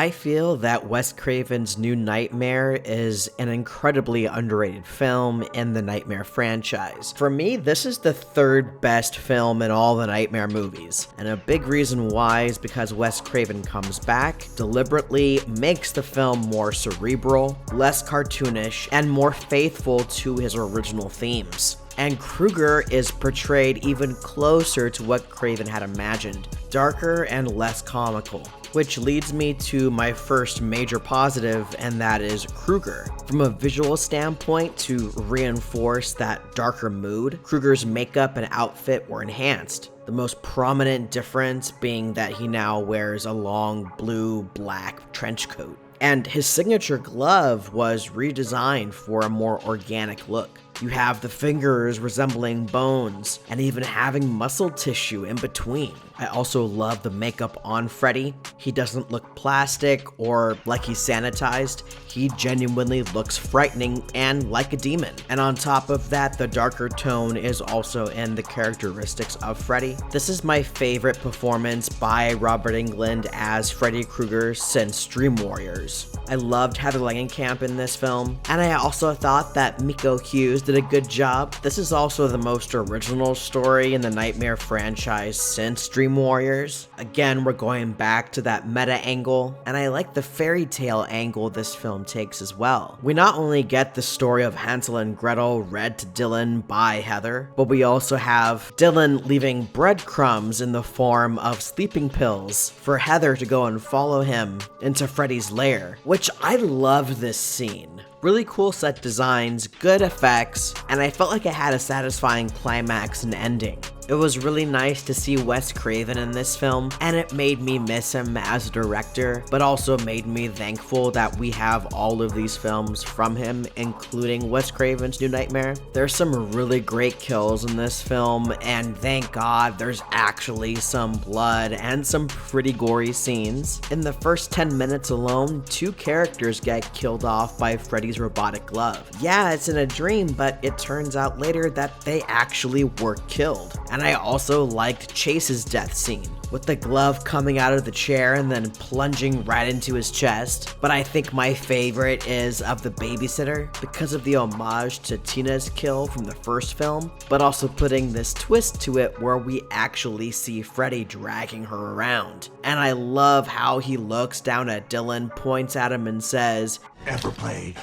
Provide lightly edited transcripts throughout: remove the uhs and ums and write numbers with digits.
I feel that Wes Craven's New Nightmare is an incredibly underrated film in the Nightmare franchise. For me, this is the third best film in all the Nightmare movies, and a big reason why is because Wes Craven comes back, deliberately makes the film more cerebral, less cartoonish, and more faithful to his original themes. And Krueger is portrayed even closer to what Craven had imagined, darker and less comical. Which leads me to my first major positive, and that is Krueger. From a visual standpoint, to reinforce that darker mood, Krueger's makeup and outfit were enhanced. The most prominent difference being that he now wears a long blue-black trench coat. And his signature glove was redesigned for a more organic look. You have the fingers resembling bones, and even having muscle tissue in between. I also love the makeup on Freddy. He doesn't look plastic or like he's sanitized. He genuinely looks frightening and like a demon. And on top of that, the darker tone is also in the characteristics of Freddy. This is my favorite performance by Robert Englund as Freddy Krueger since Dream Warriors. I loved Heather Langenkamp in this film, and I also thought that Miko Hughes did a good job. This is also the most original story in the Nightmare franchise since Dream Warriors. Again, we're going back to that meta angle, and I like the fairy tale angle this film takes as well. We not only get the story of Hansel and Gretel read to Dylan by Heather, but we also have Dylan leaving breadcrumbs in the form of sleeping pills for Heather to go and follow him into Freddy's lair, which I love this scene. Really cool set designs, good effects, and I felt like it had a satisfying climax and ending. It was really nice to see Wes Craven in this film, and it made me miss him as a director, but also made me thankful that we have all of these films from him, including Wes Craven's New Nightmare. There's some really great kills in this film, and thank God there's actually some blood and some pretty gory scenes. In the first 10 minutes alone, 2 characters get killed off by Freddy's robotic glove. Yeah, it's in a dream, but it turns out later that they actually were killed. And I also liked Chase's death scene, with the glove coming out of the chair and then plunging right into his chest. But I think my favorite is of the babysitter, because of the homage to Tina's kill from the first film, but also putting this twist to it where we actually see Freddy dragging her around. And I love how he looks down at Dylan, points at him and says, "Ever played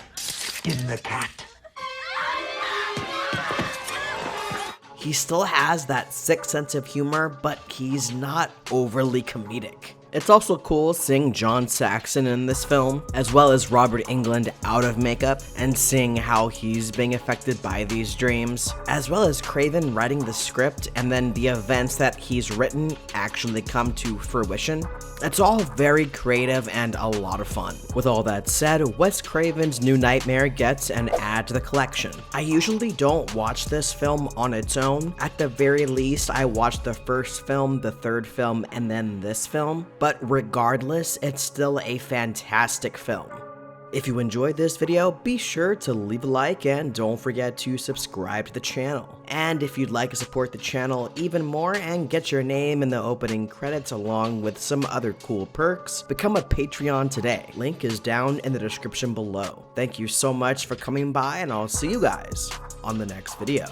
in the cat?" He still has that sick sense of humor, but he's not overly comedic. It's also cool seeing John Saxon in this film, as well as Robert Englund out of makeup, and seeing how he's being affected by these dreams, as well as Craven writing the script and then the events that he's written actually come to fruition. It's all very creative and a lot of fun. With all that said, Wes Craven's New Nightmare gets an add to the collection. I usually don't watch this film on its own. At the very least, I watched the first film, the third film, and then this film. But regardless, it's still a fantastic film. If you enjoyed this video, be sure to leave a like and don't forget to subscribe to the channel. And if you'd like to support the channel even more and get your name in the opening credits along with some other cool perks, become a Patreon today. Link is down in the description below. Thank you so much for coming by, and I'll see you guys on the next video.